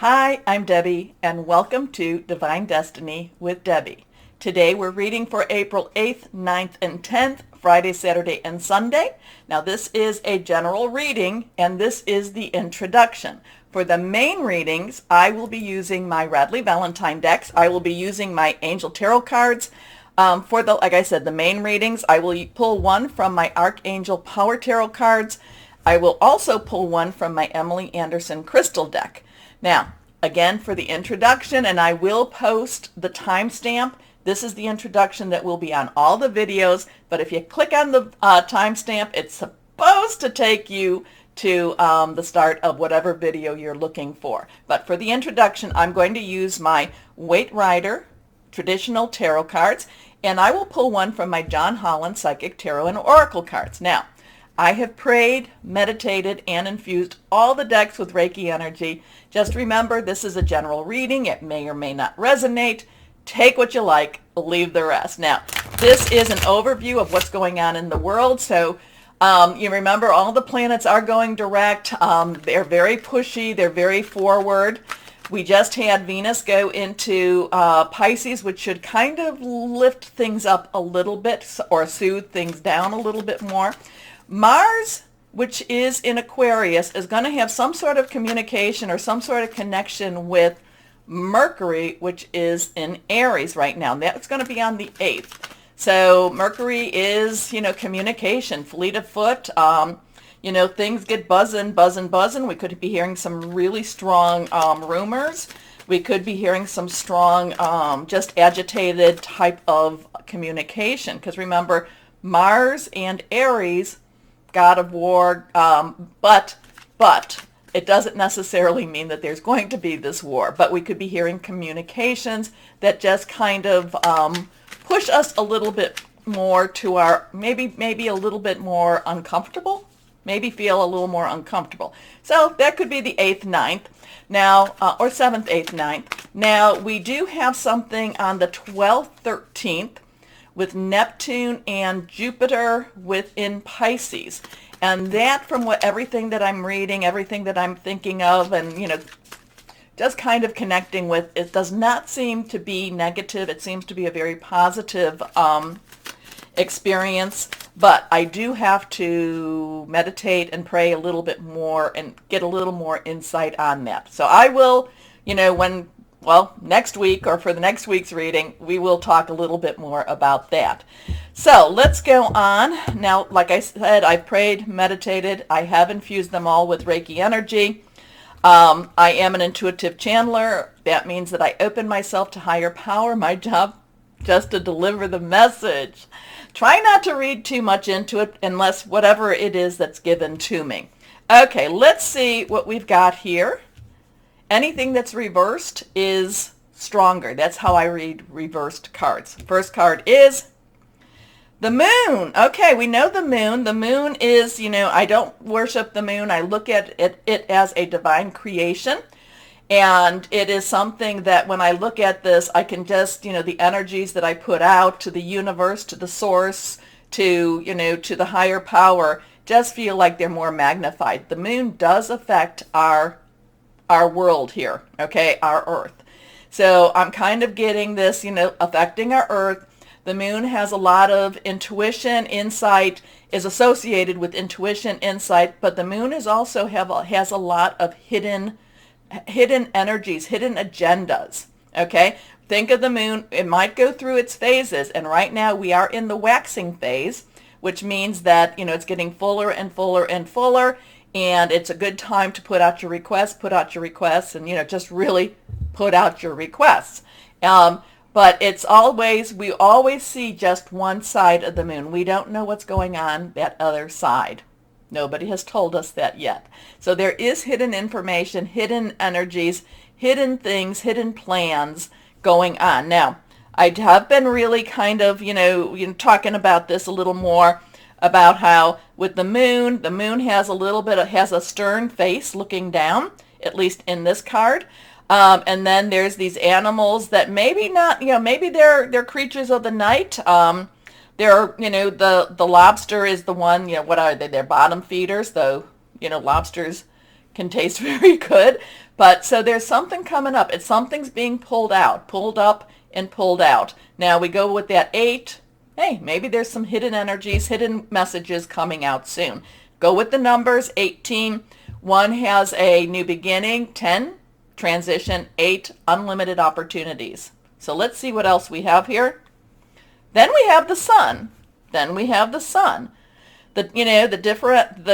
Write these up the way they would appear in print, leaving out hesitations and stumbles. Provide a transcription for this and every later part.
Hi, I'm Debbie, and welcome to Divine Destiny with Debbie. Today we're reading for April 8th, 9th, and 10th, Friday, Saturday, and Sunday. Now this is a general reading, and this is the introduction. For the main readings, I will be using my Radley Valentine decks. I will be using my Angel Tarot cards. Like I said, the main readings, I will pull one from my Archangel Power Tarot cards. I will also pull one from my Emily Anderson Crystal deck. Now, again, for the introduction, and I will post the timestamp. This is the introduction that will be on all the videos, but if you click on the timestamp, it's supposed to take you to the start of whatever video you're looking for. But for the introduction, I'm going to use my Waite Rider traditional tarot cards, and I will pull one from my John Holland Psychic Tarot and Oracle cards. Now, I have prayed, meditated, and infused all the decks with Reiki energy. Just remember, this is a general reading. It may or may not resonate. Take what you like, leave the rest. Now, this is an overview of what's going on in the world. So you remember all the planets are going direct. They're very pushy. They're very forward. We just had Venus go into Pisces, which should kind of lift things up a little bit or soothe things down a little bit more. Mars, which is in Aquarius, is going to have some sort of communication or some sort of connection with Mercury, which is in Aries right now. That's going to be on the 8th. So Mercury is, communication, fleet of foot. Things get buzzing. We could be hearing some really strong rumors. We could be hearing some strong, just agitated type of communication. Because remember, Mars and Aries, God of War, but it doesn't necessarily mean that there's going to be this war. But we could be hearing communications that just kind of push us a little bit more to our, maybe a little bit more uncomfortable. Maybe feel a little more uncomfortable. So that could be the 8th, 9th. Now, or 7th, 8th, 9th. Now, we do have something on the 12th, 13th with Neptune and Jupiter within Pisces. And that, from everything that I'm reading, everything that I'm thinking of, and, just kind of connecting with, it does not seem to be negative. It seems to be a very positive experience. But I do have to meditate and pray a little bit more and get a little more insight on that. So I will, next week or for the next week's reading, we will talk a little bit more about that. So let's go on. Now, like I said, I've prayed, meditated. I have infused them all with Reiki energy. I am an intuitive channeler. That means that I open myself to higher power. My job just to deliver the message. Try not to read too much into it unless whatever it is that's given to me. Okay, let's see what we've got here. Anything that's reversed is stronger. That's how I read reversed cards. First card is the moon. Okay, we know the moon. The moon is, I don't worship the moon. I look at it as a divine creation. And it is something that when I look at this, I can just, the energies that I put out to the universe, to the source, to the higher power, just feel like they're more magnified. The moon does affect our world here, okay, our Earth. So I'm kind of getting this, affecting our Earth. The moon has a lot of intuition, insight, is associated with intuition, insight, but the moon is also has a lot of hidden energies, hidden agendas, okay? Think of the moon, it might go through its phases, and right now we are in the waxing phase, which means that, it's getting fuller and fuller and fuller, and it's a good time to put out your requests, and, just really put out your requests. But we always see just one side of the moon. We don't know what's going on that other side. Nobody has told us that yet. So there is hidden information, hidden energies, hidden things, hidden plans going on. Now, I have been really kind of, talking about this a little more about how with the moon has has a stern face looking down, at least in this card. And then there's these animals that maybe not, maybe they're creatures of the night. The lobster is the one, what are they? They're bottom feeders, though, lobsters can taste very good. But so there's something coming up. It's something's being pulled out, pulled up and pulled out. Now we go with that 8. Hey, maybe there's some hidden energies, hidden messages coming out soon. Go with the numbers. 18. 1 has a new beginning. 10, transition. 8, unlimited opportunities. So let's see what else we have here. Then we have the sun. Then we have the sun. The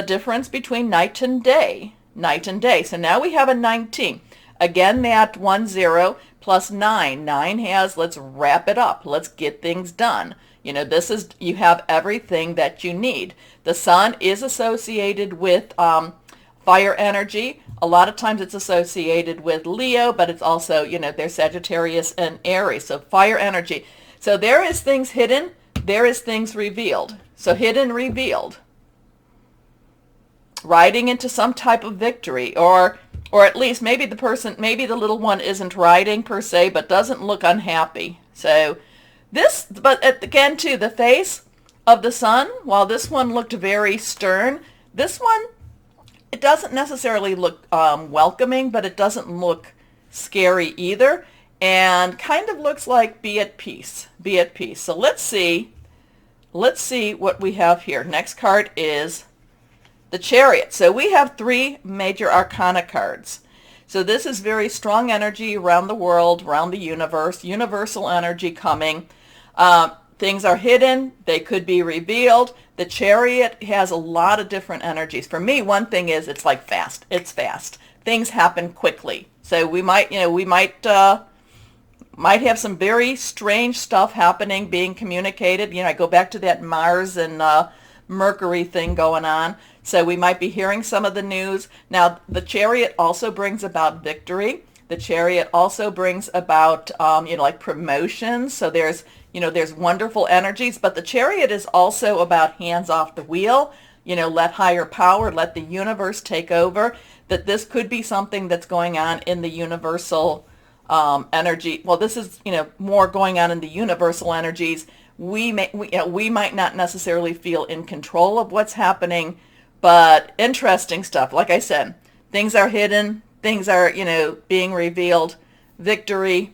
difference between night and day. Night and day. So now we have a 19. Again, that 10 plus 9. 9 has, let's wrap it up. Let's get things done. This is, you have everything that you need. The sun is associated with fire energy. A lot of times it's associated with Leo, but it's also, there's Sagittarius and Aries. So fire energy. So there is things hidden. There is things revealed. So hidden, revealed. Riding into some type of victory, or at least maybe the little one isn't riding per se, but doesn't look unhappy. So but again too, the face of the sun, while this one looked very stern, this one, it doesn't necessarily look welcoming, but it doesn't look scary either, and kind of looks like be at peace, be at peace. So let's see what we have here. Next card is the Chariot. So we have 3 major arcana cards. So this is very strong energy around the world, around the universe, universal energy coming. Things are hidden. They could be revealed. The Chariot has a lot of different energies. For me, one thing is it's like fast. It's fast. Things happen quickly. So we might have some very strange stuff happening, being communicated. I go back to that Mars and Mercury thing going on. So we might be hearing some of the news. Now, the Chariot also brings about victory. The Chariot also brings about, like promotions. So there's wonderful energies. But the Chariot is also about hands off the wheel. Let higher power, let the universe take over. That this could be something that's going on in the universal energy. Well, this is, more going on in the universal energies. We might not necessarily feel in control of what's happening, but interesting stuff. Like I said, things are hidden, things are, being revealed, victory.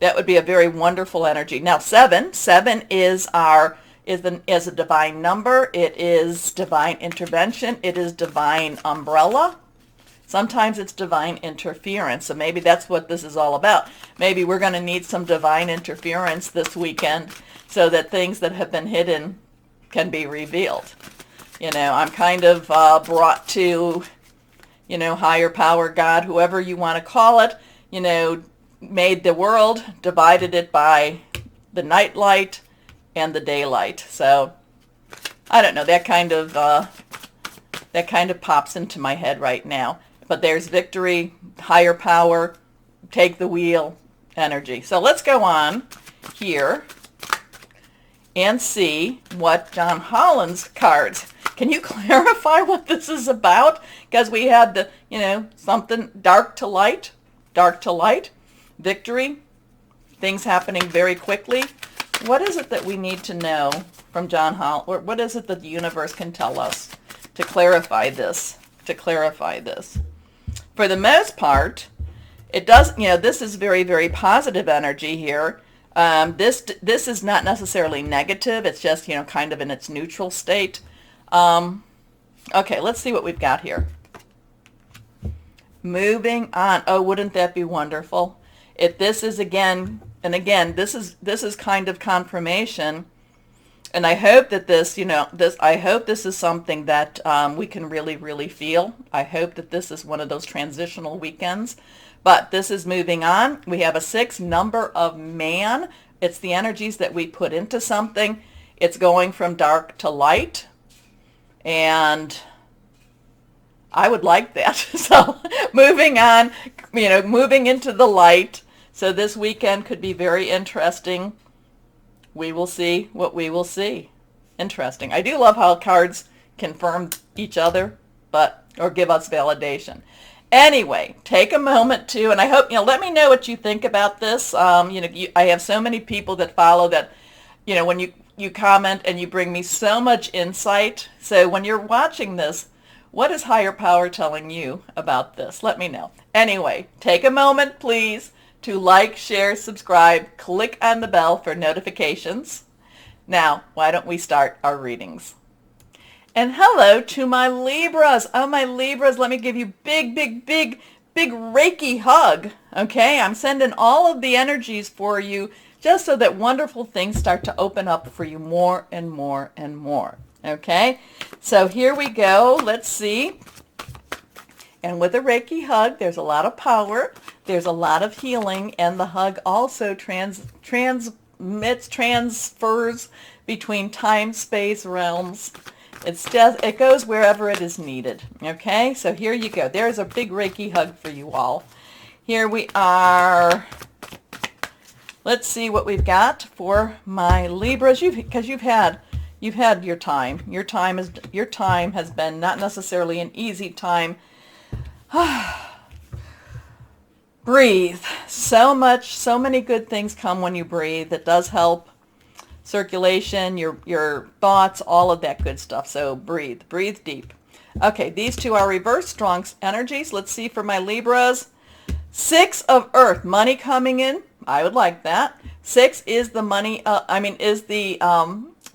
That would be a very wonderful energy. Now, 7 is a divine number. It is divine intervention. It is divine umbrella. Sometimes it's divine interference. So maybe that's what this is all about. Maybe we're going to need some divine interference this weekend so that things that have been hidden can be revealed. I'm kind of brought to, higher power, God, whoever you want to call it, made the world, divided it by the night light and the daylight. So I don't know, that kind of pops into my head right now. But there's victory, higher power, take the wheel, energy. So let's go on here and see what John Holland's cards. Can you clarify what this is about? Because we had the, something dark to light, victory, things happening very quickly. What is it that we need to know from John Holland? Or what is it that the universe can tell us to clarify this? For the most part, it does, this is very, very positive energy here. This is not necessarily negative. It's just, kind of in its neutral state. Okay, let's see what we've got here. Moving on. Oh, wouldn't that be wonderful? If this is this is kind of confirmation. And I hope that I hope this is something that we can really, really feel. I hope that this is one of those transitional weekends. But this is moving on. We have a 6, number of man. It's the energies that we put into something. It's going from dark to light. And I would like that. So moving on, moving into the light. So this weekend could be very interesting. We will see what we will see. Interesting. I do love how cards confirm each other, or give us validation. Anyway, take a moment to, and I hope, let me know what you think about this. I have so many people that follow that, when you comment and you bring me so much insight. So when you're watching this, What is higher power telling you about this? Let me know. Anyway, take a moment, please, to like, share, subscribe, click on the bell for notifications. Now, why don't we start our readings? And hello to my Libras. Oh, my Libras, let me give you big Reiki hug. Okay, I'm sending all of the energies for you just so that wonderful things start to open up for you more and more and more. Okay, so here we go. Let's see. And with a Reiki hug, there's a lot of power. There's a lot of healing, and the hug also transfers between time, space, realms. It goes wherever it is needed. Okay, so here you go. There's a big Reiki hug for you all. Here we are. Let's see what we've got for my Libras. Because you've had your time. Your time has been not necessarily an easy time. Breathe. So many good things come when you breathe. It does help circulation, your thoughts, all of that good stuff. So breathe deep. Okay, these two are reverse strong energies. Let's see for my Libras. 6 of Earth, money coming in. I would like that. 6 is the money, is the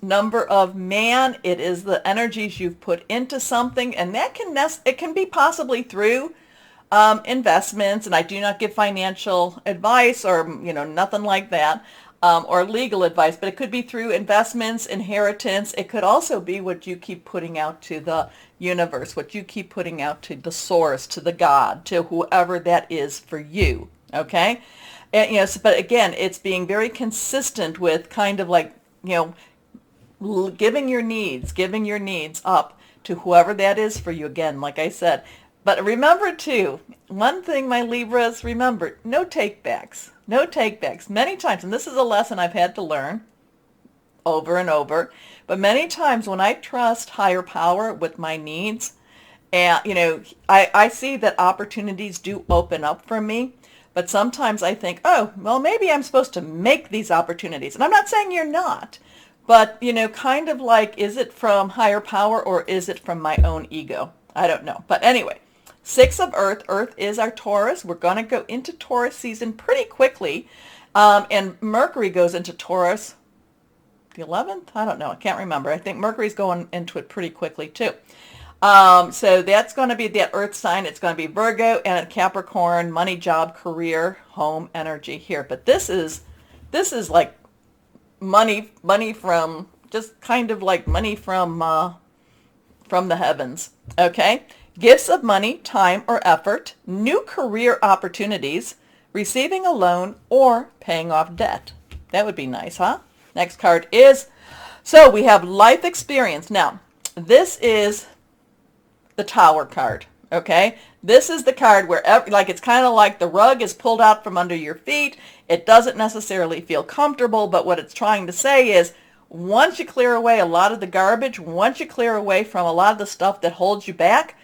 number of man. It is the energies you've put into something, and that it can be possibly through investments, and I do not give financial advice or nothing like that, or legal advice, but it could be through investments, inheritance. It could also be what you keep putting out to the universe, what you keep putting out to the source, to the God, to whoever that is for you. Okay, and but again, it's being very consistent with kind of like giving your needs up to whoever that is for you. Again, like I said. But remember too, one thing, my Libras, remember, no take-backs. No take-backs. Many times, and this is a lesson I've had to learn over and over, but many times when I trust higher power with my needs, and I see that opportunities do open up for me, but sometimes I think, oh, well, maybe I'm supposed to make these opportunities. And I'm not saying you're not, but, kind of like, is it from higher power or is it from my own ego? I don't know. But anyway. 6 of Earth. Earth is our Taurus. We're going to go into Taurus season pretty quickly. And Mercury goes into Taurus the 11th? I don't know. I can't remember. I think Mercury's going into it pretty quickly too. So that's going to be that Earth sign. It's going to be Virgo and Capricorn, money, job, career, home, energy here. But this is like money from, just kind of like money from the heavens. Okay? Gifts of money, time, or effort, new career opportunities, receiving a loan, or paying off debt. That would be nice, huh? Next card is, so we have life experience. Now, this is the Tower card, okay? This is the card where, it's kind of like the rug is pulled out from under your feet. It doesn't necessarily feel comfortable, but what it's trying to say is, once you clear away a lot of the garbage, once you clear away from a lot of the stuff that holds you back,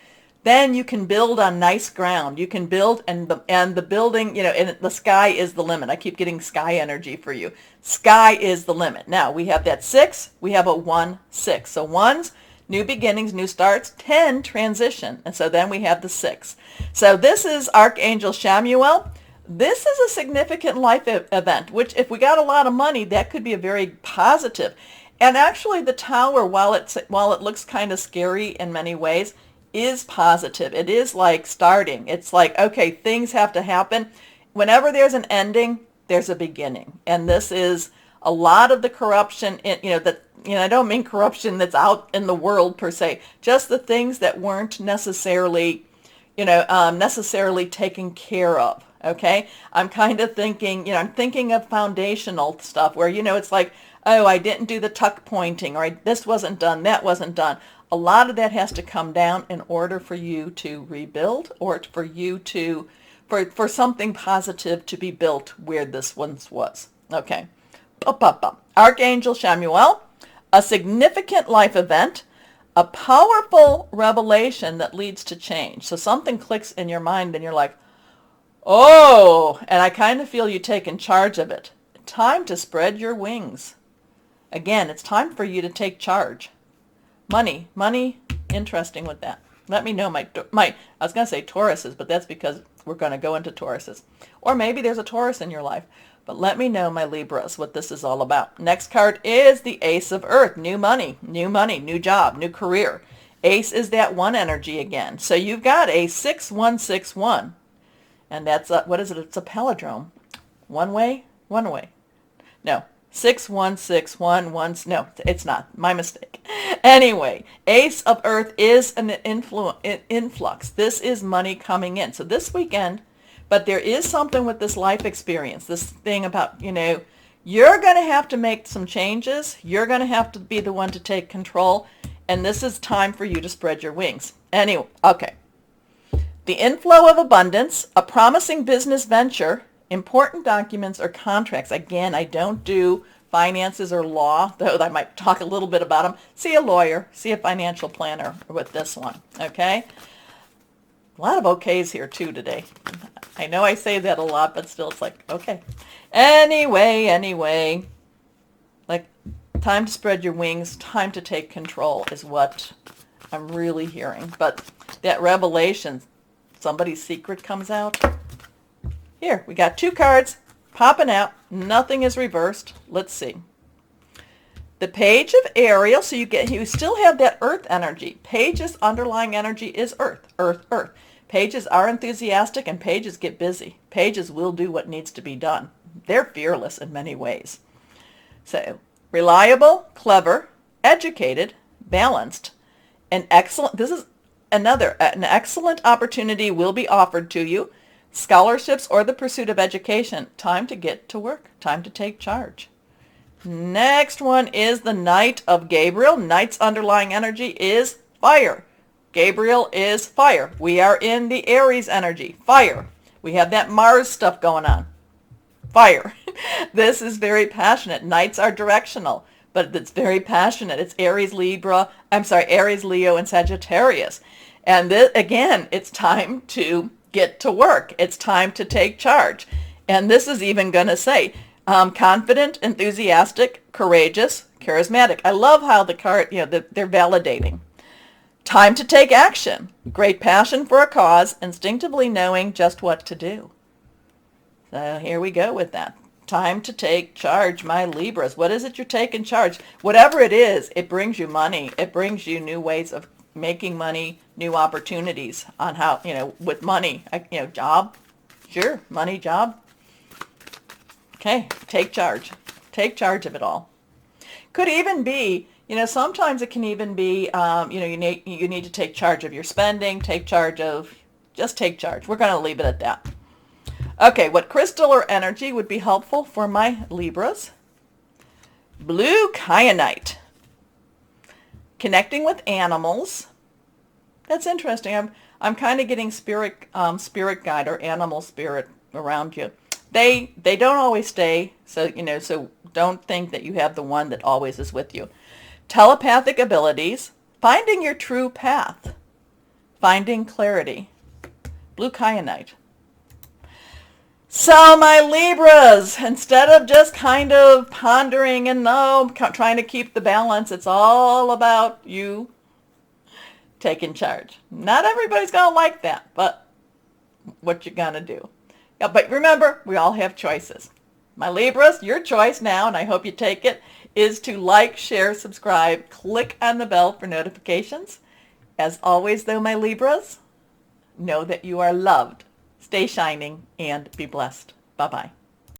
then you can build on nice ground. You can build, and the building, and the sky is the limit. I keep getting sky energy for you. Sky is the limit. Now, we have that 6. We have a 1, 6. So 1's new beginnings, new starts. 10, transition. And so then we have the 6. So this is Archangel Chamuel. This is a significant life event, which if we got a lot of money, that could be a very positive. And actually the Tower, while it looks kind of scary in many ways, is positive. It is like starting. It's like, okay, things have to happen. Whenever there's an ending, there's a beginning. And this is a lot of the corruption, I don't mean corruption that's out in the world per se, just the things that weren't necessarily taken care of. Okay. I'm kind of thinking, I'm thinking of foundational stuff where, it's like, oh, I didn't do the tuck pointing, or this wasn't done, that wasn't done. A lot of that has to come down in order for you to rebuild, or for you to, for something positive to be built where this once was. Okay. Archangel Chamuel, a significant life event, a powerful revelation that leads to change. So something clicks in your mind and you're like, oh, and I kind of feel you taking charge of it. Time to spread your wings. Again, it's time for you to take charge. Money, interesting with that. Let me know I was going to say Tauruses, but that's because we're going to go into Tauruses. Or maybe there's a Taurus in your life. But let me know, my Libras, what this is all about. Next card is the Ace of Earth. New money, new job, new career. Ace is that one energy again. So you've got a 6161. And that's, what is it? It's a palindrome. One way? One way. No. 6161. No, it's not. My mistake. Anyway, Ace of Earth is an influx. This is money coming in. So this weekend, but there is something with this life experience, this thing about, you're going to have to make some changes. You're going to have to be the one to take control. And this is time for you to spread your wings. Anyway, okay. The inflow of abundance, a promising business venture, important documents or contracts. Again, I don't do finances or law, though I might talk a little bit about them. See a lawyer, see a financial planner with this one, okay? A lot of okays here too today. I know I say that a lot, but still it's like, okay. Anyway, like time to spread your wings, time to take control is what I'm really hearing. But that revelation, somebody's secret comes out. Here, we got 2 cards popping out. Nothing is reversed. Let's see. The Page of Ariel, so you still have that earth energy. Page's underlying energy is earth, earth, earth. Pages are enthusiastic and pages get busy. Pages will do what needs to be done. They're fearless in many ways. So, reliable, clever, educated, balanced, and excellent. This is an excellent opportunity will be offered to you. Scholarships or the pursuit of education. Time to get to work. Time to take charge. Next one is the Knight of Gabriel. Knight's underlying energy is fire. Gabriel is fire. We are in the Aries energy. Fire. We have that Mars stuff going on. Fire. This is very passionate. Knights are directional, but it's very passionate. It's Aries, Leo, and Sagittarius. And this, again, it's time to get to work. It's time to take charge. And this is even going to say confident, enthusiastic, courageous, charismatic. I love how the card, they're validating. Time to take action. Great passion for a cause, instinctively knowing just what to do. So here we go with that. Time to take charge, my Libras. What is it you're taking charge? Whatever it is, it brings you money. It brings you new ways of making money, new opportunities on how, with money, job. Sure, money, job. Okay, take charge. Take charge of it all. Could even be, sometimes it can even be, you need to take charge of your spending, just take charge. We're going to leave it at that. Okay, what crystal or energy would be helpful for my Libras? Blue kyanite. Connecting with animals. That's interesting. I'm kind of getting spirit guide or animal spirit around you. They don't always stay, so so don't think that you have the one that always is with you. Telepathic abilities, finding your true path, finding clarity. Blue kyanite. So my Libras, instead of just kind of pondering and trying to keep the balance, it's all about you taking charge. Not everybody's going to like that, but what you going to do? Yeah, but remember, we all have choices. My Libras, your choice now, and I hope you take it, is to like, share, subscribe, click on the bell for notifications. As always, though, my Libras, know that you are loved. Stay shining and be blessed. Bye-bye.